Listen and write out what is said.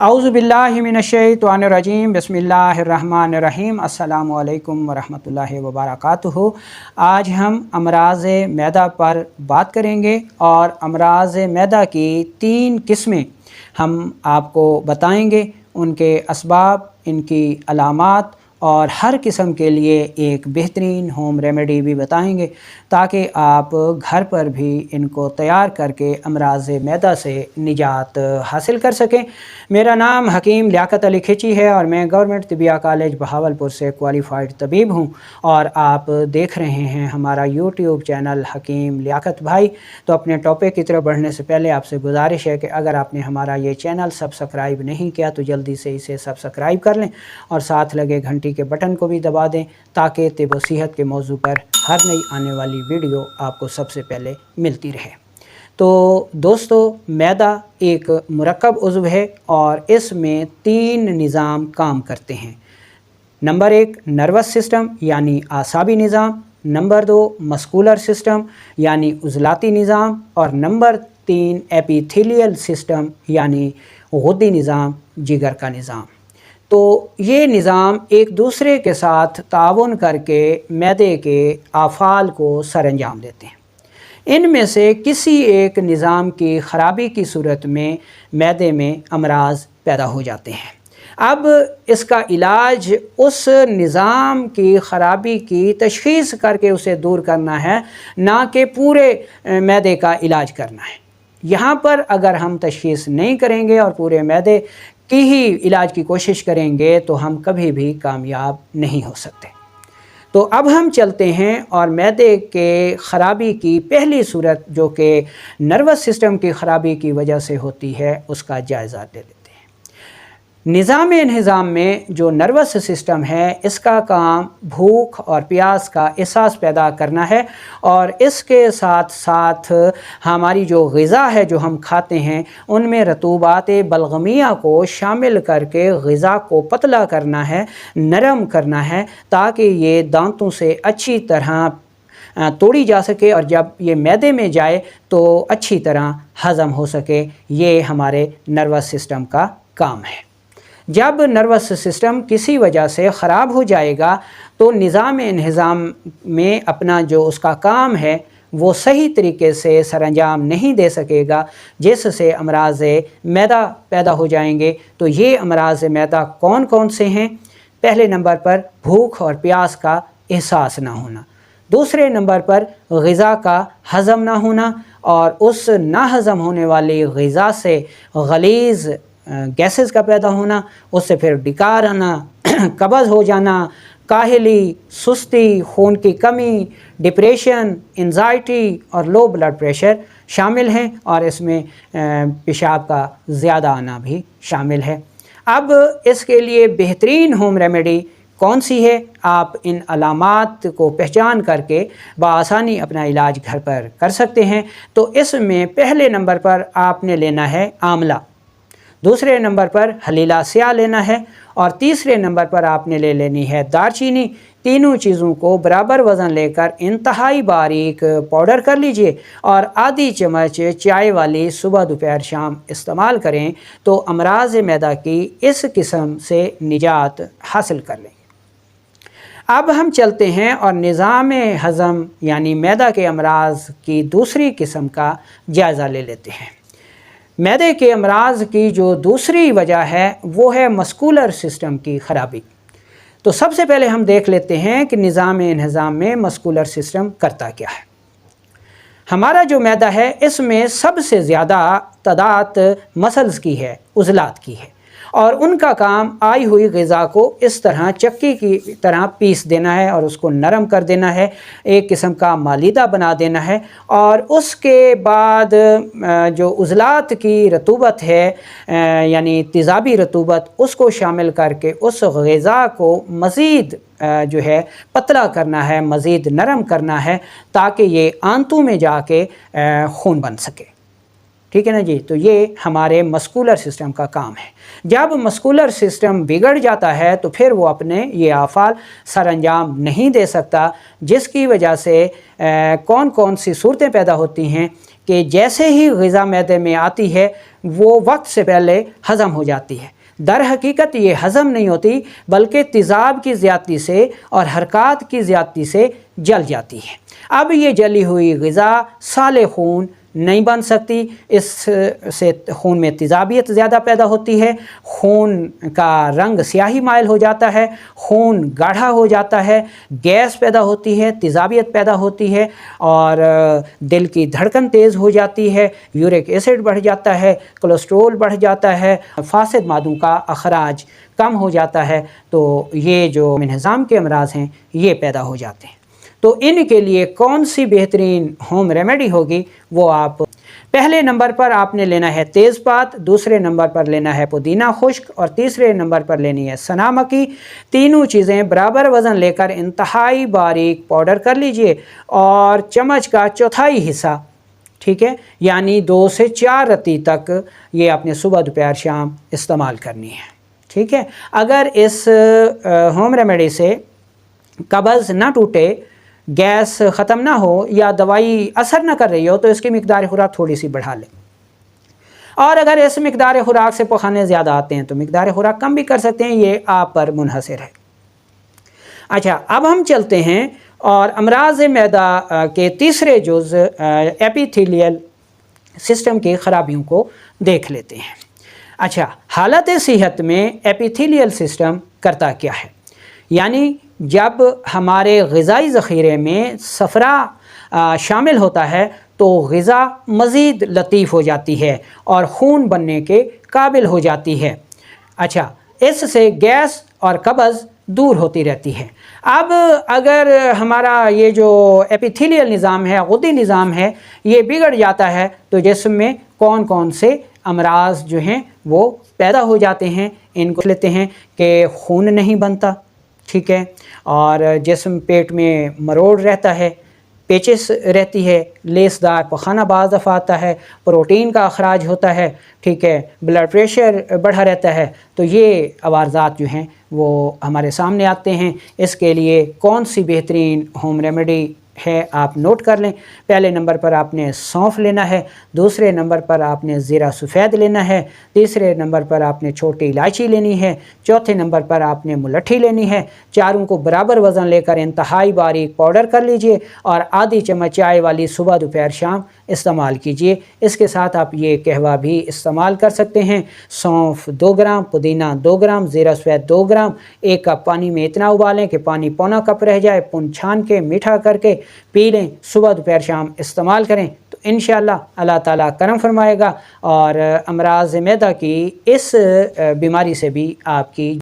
औज़ुबिल्लाहि मिनश्शैतानिर्रजीम बिस्मिल्लाहिर्रहमानिर्रहीम अस्सलामु अलैकुम वरहमतुल्लाहि वबरकातुहू। आज हम अमराज़ मैदा पर बात करेंगे और अमराज़ मैदा की 3 किस्में हम आपको बताएंगे, उनके असबाब, इनकी अलामात और हर किस्म के लिए एक बेहतरीन होम रेमेडी भी बताएंगे ताकि आप घर पर भी इनको तैयार करके अमराज़ मैदा से निजात हासिल कर सकें। मेरा नाम हकीम लियाकत अली खिची है और मैं गवर्नमेंट तिबिया कॉलेज बहावलपुर से क्वालिफ़ाइड तबीब हूं और आप देख रहे हैं हमारा यूट्यूब चैनल हकीम लियाकत भाई। तो अपने टॉपिक की तरफ बढ़ने से पहले आपसे गुजारिश है कि अगर आपने हमारा ये चैनल सब्सक्राइब नहीं किया तो जल्दी से इसे सब्सक्राइब कर लें और साथ लगे घंटी के बटन को भी दबा दें ताकि तिब व सेहत के मौजू पर हर नई आने वाली वीडियो आपको सबसे पहले मिलती रहे। तो दोस्तों, मैदा एक मुरक्कब उज़्व है और इसमें 3 निज़ाम काम करते हैं। नंबर 1 नर्वस सिस्टम यानी आसाबी निज़ाम, नंबर 2 मस्कुलर सिस्टम यानी उज़लाती निज़ाम और नंबर 3 एपिथेलियल सिस्टम यानी गुद्दी निज़ाम, जिगर का निज़ाम। तो ये निज़ाम एक दूसरे के साथ ताउन करके मैदे के आफ़ाल को सरअंजाम देते हैं। इनमें से किसी एक निज़ाम की ख़राबी की सूरत में मैदे में अमराज़ पैदा हो जाते हैं। अब इसका इलाज उस निज़ाम की ख़राबी की तशख़ीस करके उसे दूर करना है, ना कि पूरे मैदे का इलाज करना है। यहाँ पर अगर हम तशख़ीस नहीं करेंगे और पूरे मैदे की ही इलाज की कोशिश करेंगे तो हम कभी भी कामयाब नहीं हो सकते। तो अब हम चलते हैं और मैदे के ख़राबी की पहली सूरत जो कि नर्वस सिस्टम की ख़राबी की वजह से होती है उसका जायज़ा ले लेते हैं। निज़ाम में जो नर्वस सिस्टम है इसका काम भूख और प्यास का एहसास पैदा करना है और इसके साथ साथ हमारी जो ग़िज़ा है जो हम खाते हैं उनमें रतूबात बलगमिया को शामिल करके ग़िज़ा को पतला करना है, नरम करना है ताकि ये दांतों से अच्छी तरह तोड़ी जा सके और जब ये मैदे में जाए तो अच्छी तरह हज़म हो सके। ये हमारे नर्वस सिस्टम का काम है। जब नर्वस सिस्टम किसी वजह से ख़राब हो जाएगा तो निज़ाम में अपना जो उसका काम है वो सही तरीके से सरअंजाम नहीं दे सकेगा, जिससे अमराज़ मैदा पैदा हो जाएंगे। तो ये अमराज़ मैदा कौन कौन से हैं? पहले नंबर पर भूख और प्यास का एहसास ना होना, दूसरे नंबर पर ग़िज़ा का हज़म ना होना और उस ना हज़म होने वाली ग़िज़ा से गलीज़ गैसेस का पैदा होना, उससे फिर डिकार आना, कब्ज़ हो जाना, काहली, सुस्ती, खून की कमी, डिप्रेशन, एंजाइटी और लो ब्लड प्रेशर शामिल हैं और इसमें पेशाब का ज़्यादा आना भी शामिल है। अब इसके लिए बेहतरीन होम रेमेडी कौन सी है? आप इन अलामात को पहचान करके बआसानी अपना इलाज घर पर कर सकते हैं। तो इसमें पहले नंबर पर आपने लेना है आंवला, दूसरे नंबर पर हलीला स्याह लेना है और तीसरे नंबर पर आपने ले लेनी है दारचीनी। तीनों चीज़ों को बराबर वज़न लेकर इंतहाई बारीक पाउडर कर लीजिए और आधी चम्मच चाय वाली सुबह दोपहर शाम इस्तेमाल करें तो अमराज़ मैदा की इस किस्म से निजात हासिल कर लेंगे। अब हम चलते हैं और निज़ाम हज़म यानी मैदा के अमराज़ की दूसरी किस्म का जायज़ा ले लेते हैं। मैदे के अमराज़ की जो दूसरी वजह है वो है मस्कुलर सिस्टम की ख़राबी। तो सबसे पहले हम देख लेते हैं कि निज़ाम में मस्कुलर सिस्टम करता क्या है। हमारा जो मैदा है इसमें सबसे ज़्यादा तादाद मसल्स की है, उज़लात की है और उनका काम आई हुई ग़िज़ा को इस तरह चक्की की तरह पीस देना है और उसको नरम कर देना है, एक किस्म का मालिदा बना देना है और उसके बाद जो उज़लात की रतूबत है यानी तेज़ाबी रतूबत उसको शामिल करके उस ग़िज़ा को मज़ीद जो है पतला करना है, मज़ीद नरम करना है ताकि ये आंतों में जाके खून बन सके। ठीक है ना जी। तो ये हमारे मस्कुलर सिस्टम का काम है। जब मस्कुलर सिस्टम बिगड़ जाता है तो फिर वो अपने ये आफ़ाल सरअंजाम नहीं दे सकता, जिसकी वजह से कौन कौन सी सूरतें पैदा होती हैं कि जैसे ही ग़िज़ा मैदे में आती है وہ وقت سے پہلے ہضم ہو جاتی ہے۔ در حقیقت یہ ہضم نہیں ہوتی بلکہ تیزاب کی زیادتی سے اور حرکات کی زیادتی سے جل جاتی ہے۔ اب یہ جلی ہوئی غذا سالے خون نہیں بن سکتی، اس سے خون میں تیزابیت زیادہ پیدا ہوتی ہے، خون کا رنگ سیاہی مائل ہو جاتا ہے، خون گاڑھا ہو جاتا ہے، گیس پیدا ہوتی ہے، تیزابیت پیدا ہوتی ہے اور دل کی دھڑکن تیز ہو جاتی ہے، یورک ایسڈ بڑھ جاتا ہے، کولیسٹرول بڑھ جاتا ہے، فاسد مادوں کا اخراج کم ہو جاتا ہے۔ تو یہ جو نظام کے امراض ہیں یہ پیدا ہو جاتے ہیں۔ تو ان کے لیے کون سی بہترین ہوم ریمیڈی ہوگی؟ وہ آپ پہلے نمبر پر آپ نے لینا ہے تیز پات، دوسرے نمبر پر لینا ہے پودینہ خشک اور تیسرے نمبر پر لینی ہے سنا مکی۔ تینوں چیزیں برابر وزن لے کر انتہائی باریک پاؤڈر کر لیجئے اور چمچ کا چوتھائی حصہ، ٹھیک ہے، یعنی 2 سے 4 رتی تک یہ آپ نے صبح دوپہر شام استعمال کرنی ہے، ٹھیک ہے۔ اگر اس ہوم ریمیڈی سے قبض نہ ٹوٹے، گیس ختم نہ ہو یا دوائی اثر نہ کر رہی ہو تو اس کی مقدار خوراک تھوڑی سی بڑھا لیں، اور اگر اس مقدار خوراک سے پخانے زیادہ آتے ہیں تو مقدار خوراک کم بھی کر سکتے ہیں، یہ آپ پر منحصر ہے۔ اچھا، اب ہم چلتے ہیں اور امراض معدہ کے تیسرے جز ایپیتھیلیل سسٹم کی خرابیوں کو دیکھ لیتے ہیں۔ اچھا، حالت صحت میں ایپیتھیلیل سسٹم کرتا کیا ہے؟ یعنی جب ہمارے غذائی ذخیرے میں صفرا شامل ہوتا ہے تو غذا مزید لطیف ہو جاتی ہے اور خون بننے کے قابل ہو جاتی ہے۔ اچھا، اس سے گیس اور قبض دور ہوتی رہتی ہے۔ اب اگر ہمارا یہ جو ایپیتھیلیل نظام ہے، غدی نظام ہے، یہ بگڑ جاتا ہے تو جسم میں کون کون سے امراض جو ہیں وہ پیدا ہو جاتے ہیں، ان کو لیتے ہیں کہ خون نہیں بنتا، ٹھیک ہے، اور جسم پیٹ میں مروڑ رہتا ہے، پیچس رہتی ہے، لیس دار پخانہ بعض دفعہ آتا ہے، پروٹین کا اخراج ہوتا ہے، ٹھیک ہے، بلڈ پریشر بڑھا رہتا ہے۔ تو یہ عوارضات جو ہیں وہ ہمارے سامنے آتے ہیں۔ اس کے لیے کون سی بہترین ہوم ریمیڈی ہے آپ نوٹ کر لیں۔ پہلے نمبر پر آپ نے سونف لینا ہے، دوسرے نمبر پر آپ نے زیرہ سفید لینا ہے، تیسرے نمبر پر آپ نے چھوٹی الائچی لینی ہے، چوتھے نمبر پر آپ نے ملٹھی لینی ہے۔ چاروں کو برابر وزن لے کر انتہائی باریک پاؤڈر کر لیجئے اور آدھی چمچ چائے والی صبح دوپہر شام استعمال کیجئے۔ اس کے ساتھ آپ یہ قہوہ بھی استعمال کر سکتے ہیں۔ سونف 2 گرام، پودینہ 2 گرام، زیرہ سفید 2 گرام، 1 کپ پانی میں اتنا ابالیں کہ پانی پونا کپ رہ جائے، پن چھان کے میٹھا کر کے پی لیں، صبح دوپہر شام استعمال کریں تو انشاءاللہ اللہ تعالیٰ کرم فرمائے گا اور امراض معدہ کی اس بیماری سے بھی آپ کی